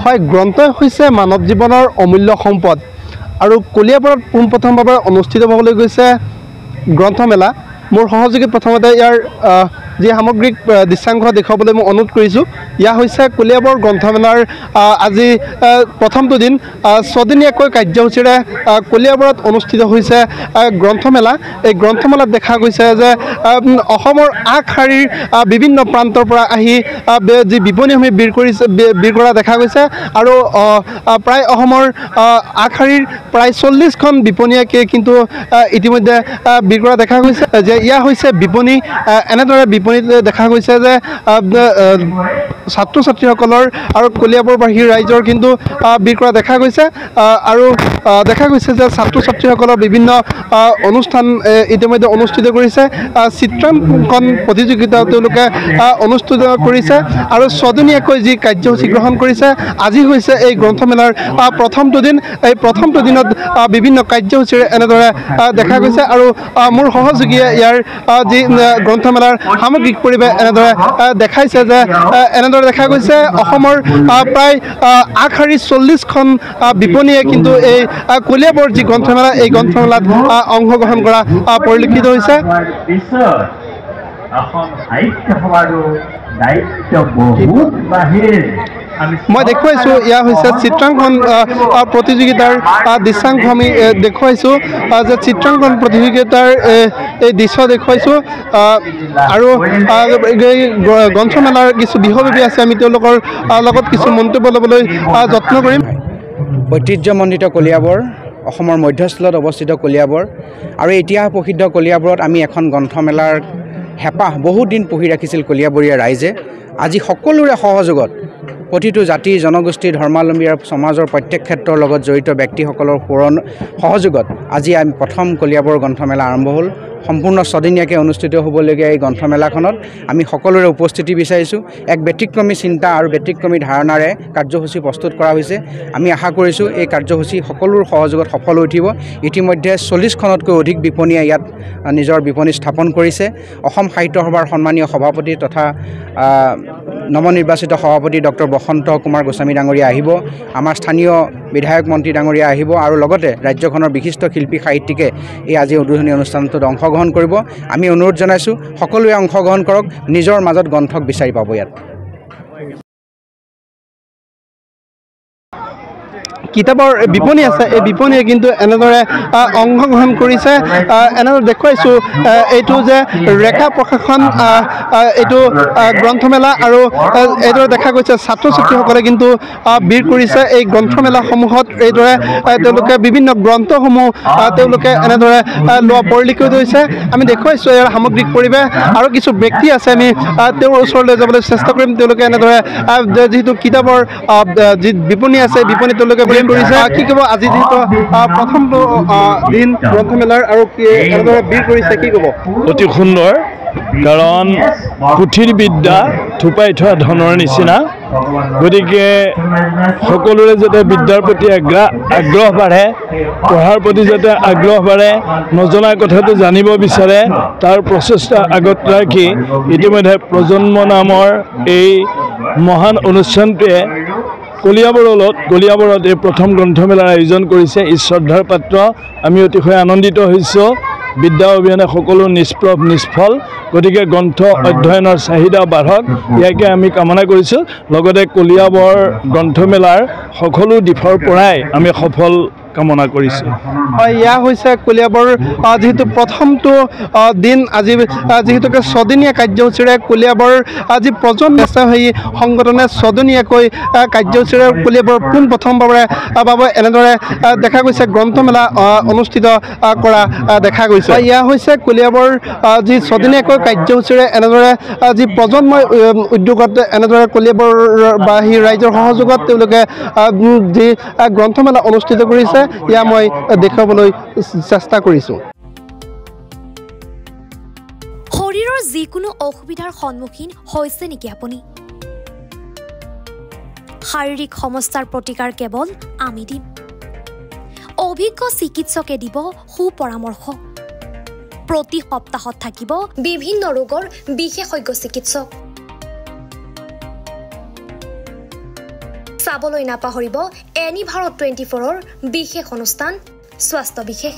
হয় গ্ৰন্থই হৈছে মানৱ জীৱনৰ অমূল্য সম্পদ আৰু কলিয়াবৰত পোনপ্ৰথমভাৱে অনুষ্ঠিত হ'বলৈ গৈছে গ্ৰন্থমেলা। মোৰ সহযোগী প্ৰথমতে ইয়াৰ যি সামগ্ৰিক দৃশ্যাংশ দেখুৱাবলৈ মই অনুৰোধ কৰিছোঁ। ইয়া হৈছে কলিয়াবৰ গ্ৰন্থমেলাৰ আজি প্ৰথমটো দিন 6 দিনীয়াকৈ কাৰ্যসূচীৰে কলিয়াবৰত অনুষ্ঠিত হৈছে গ্ৰন্থমেলা। এই গ্ৰন্থমেলাত দেখা গৈছে যে অসমৰ আগশাৰীৰ বিভিন্ন প্ৰান্তৰ পৰা আহি যি বিপণীসমূহ ভিৰ কৰা দেখা গৈছে আৰু প্ৰায় অসমৰ আগশাৰীৰ প্ৰায় 40খন বিপণীয়াকে কিন্তু ইতিমধ্যে ভিৰ কৰা দেখা গৈছে। যে ইয়া হৈছে বিপণী। এনেদৰে বিপণীত দেখা গৈছে যে ছাত্ৰ ছাত্ৰীসকলৰ আৰু কলিয়াবৰবাসী ৰাইজৰ কিন্তু ভিৰ কৰা দেখা গৈছে আৰু দেখা গৈছে যে ছাত্ৰ ছাত্ৰীসকলৰ বিভিন্ন অনুষ্ঠান ইতিমধ্যে অনুষ্ঠিত কৰিছে। চিত্ৰাংকন প্ৰতিযোগিতা তেওঁলোকে অনুষ্ঠিত কৰিছে আৰু 6 দিনীয়াকৈ যি কাৰ্যসূচী গ্ৰহণ কৰিছে। আজি হৈছে এই গ্ৰন্থমেলাৰ প্ৰথমটো দিন। এই প্ৰথমটো দিনত বিভিন্ন কাৰ্যসূচীৰে এনেদৰে দেখা গৈছে আৰু মোৰ সহযোগীয়ে ইয়াৰ যি গ্ৰন্থমেলাৰ সামগ্ৰিক পৰিৱেশ এনেদৰে দেখাইছে যে এনেদৰে দেখা গৈছে অসমৰ প্ৰায় আগশাৰীৰ 40খন বিপণীয়ে কিন্তু এই কলিয়াবৰ যি গ্ৰন্থমেলা এই গ্ৰন্থমেলাত অংশগ্ৰহণ কৰা পৰিলক্ষিত হৈছে। মই দেখুৱাইছোঁ ইয়া হৈছে চিত্ৰাংকন প্ৰতিযোগিতাৰ দৃশ্যাংশ আমি দেখুৱাইছোঁ যে চিত্ৰাংকন প্ৰতিযোগিতাৰ এই দৃশ্য দেখুৱাইছোঁ আৰু গ্ৰন্থমেলাৰ কিছু বিষয়ববী আছে। আমি তেওঁলোকৰ লগত কিছু মন্তব্য ল'বলৈ যত্ন কৰিম। ঐতিহ্যমণ্ডিত কলিয়াবৰ, অসমৰ মধ্যস্থলত অৱস্থিত কলিয়াবৰ আৰু ইতিহাস প্ৰসিদ্ধ কলিয়াবৰত আমি এখন গ্ৰন্থমেলাৰ হেঁপাহ বহুত দিন পুহি ৰাখিছিল কলিয়াবৰীয়া ৰাইজে। আজি সকলোৰে সহযোগত প্ৰতিটো জাতি জনগোষ্ঠী ধৰ্মাৱলম্বী আৰু সমাজৰ প্ৰত্যেক ক্ষেত্ৰৰ লগত জড়িত ব্যক্তিসকলৰ সহযোগত আজি আমি প্ৰথম কলিয়াবৰ গ্ৰন্থমেলা আৰম্ভ হ'ল। সম্পূৰ্ণ 6 দিনীয়াকৈ অনুষ্ঠিত হ'বলগীয়া এই গ্ৰন্থমেলাখনত আমি সকলোৰে উপস্থিতি বিচাৰিছোঁ। এক ব্যতিক্ৰমী চিন্তা আৰু ব্যতিক্ৰমী ধাৰণাৰে কাৰ্যসূচী প্ৰস্তুত কৰা হৈছে। আমি আশা কৰিছোঁ এই কাৰ্যসূচী সকলোৰে সহযোগত সফল হৈ উঠিব। ইতিমধ্যে 40খনতকৈ অধিক বিপণীয়ে ইয়াত নিজৰ বিপণী স্থাপন কৰিছে। অসম সাহিত্য সভাৰ সন্মানীয় সভাপতি তথা নৱনিৰ্বাচিত সভাপতি ডক্টৰ বসন্ত কুমাৰ গোস্বামী ডাঙৰীয়া আহিব, আমাৰ স্থানীয় বিধায়ক মন্ত্ৰী ডাঙৰীয়া আহিব আৰু লগতে ৰাজ্যখনৰ বিশিষ্ট শিল্পী সাহিত্যিকে এই আজি উদ্বোধনী অনুষ্ঠানটোত অংশগ্ৰহণ কৰিব। আমি অনুৰোধ জনাইছোঁ সকলোৱে অংশগ্ৰহণ কৰক, নিজৰ মাজত গ্ৰন্থক বিচাৰি পাব। ইয়াত কিতাপৰ বিপণী আছে, এই বিপণীয়ে কিন্তু এনেদৰে অংশগ্ৰহণ কৰিছে। এনেদৰে দেখুৱাইছোঁ এইটো যে ৰেখা প্ৰকাশন এইটো গ্ৰন্থমেলা আৰু এইদৰে দেখা গৈছে ছাত্ৰ ছাত্ৰীসকলে কিন্তু ভিৰ কৰিছে এই গ্ৰন্থমেলাসমূহত। এইদৰে তেওঁলোকে বিভিন্ন গ্ৰন্থসমূহ তেওঁলোকে এনেদৰে লোৱা পৰিলক্ষিত হৈছে। আমি দেখুৱাইছোঁ ইয়াৰ সামগ্ৰিক পৰিৱেশ আৰু কিছু ব্যক্তি আছে, আমি তেওঁৰ ওচৰলৈ যাবলৈ চেষ্টা কৰিম। তেওঁলোকে এনেদৰে যিহেতু কিতাপৰ যি বিপণী আছে বিপণী তেওঁলোকে কৰিছে। কি ক'ব আজি যিহেতু প্ৰথমটো দিন গ্ৰন্থমেলাৰ আৰু এনেদৰে ভিৰ কৰিছে, কি ক'ব? অতি সুন্দৰ, কাৰণ পুথিৰ বিদ্যা থোপাই থোৱা ধনৰ নিচিনা। গতিকে সকলোৰে যাতে বিদ্যাৰ প্ৰতি আগ্ৰহ বাঢ়ে, পঢ়াৰ প্ৰতি যাতে আগ্ৰহ বাঢ়ে, নজনা কথাটো জানিব বিচাৰে, তাৰ প্ৰচেষ্টা আগত ৰাখি ইতিমধ্যে প্ৰজন্ম নামৰ এই মহান অনুষ্ঠানটোৱে কলিয়াবৰত এই প্ৰথম গ্ৰন্থমেলাৰ আয়োজন কৰিছে। এই শ্ৰদ্ধাৰ পাত্ৰ। আমি অতিশয় আনন্দিত হৈছোঁ। বিদ্যা অবিহনে সকলো নিষ্প্ৰভ নিষ্ফল। গতিকে গ্ৰন্থ অধ্যয়নৰ চাহিদা বাঢ়ক, ইয়াকে আমি কামনা কৰিছোঁ। লগতে কলিয়াবৰ গ্ৰন্থমেলাৰ সকলো দিশৰ পৰাই আমি সফল কামনা কৰিছোঁ। এয়া হৈছে কলিয়াবৰ যিহেতু প্ৰথমটো দিন। আজি যিহেতুকে 6 দিনীয়া কাৰ্যসূচীৰে কলিয়াবৰ আজি প্ৰজন্ম সংগঠনে 6 দিনীয়াকৈ কাৰ্যসূচীৰে কলিয়াবৰ পোনপ্ৰথমবাৰে এনেদৰে দেখা গৈছে গ্ৰন্থমেলা অনুষ্ঠিত কৰা দেখা গৈছে। এয়া হৈছে কলিয়াবৰ যি 6 দিনীয়াকৈ কাৰ্যসূচীৰে এনেদৰে যি প্ৰজন্মই উদ্যোগত এনেদৰে কলিয়াবৰবাসী ৰাইজৰ সহযোগত তেওঁলোকে যি গ্ৰন্থমেলা অনুষ্ঠিত কৰিছে, ইয়া মই দেখুৱাবলৈ চেষ্টা কৰিছোঁ। শৰীৰৰ যিকোনো অসুবিধাৰ সন্মুখীন হৈছে নেকি আপুনি? শাৰীৰিক সমস্যাৰ প্ৰতিকাৰ কেৱল আমি দিম। অভিজ্ঞ চিকিৎসকে দিব সুপৰামৰ্শ। প্ৰতি সপ্তাহত থাকিব বিভিন্ন ৰোগৰ বিশেষজ্ঞ চিকিৎসক। চাবলৈ নাপাহৰিব এনি ভাৰত 24ৰ বিশেষ অনুষ্ঠান স্বাস্থ্য বিশেষ।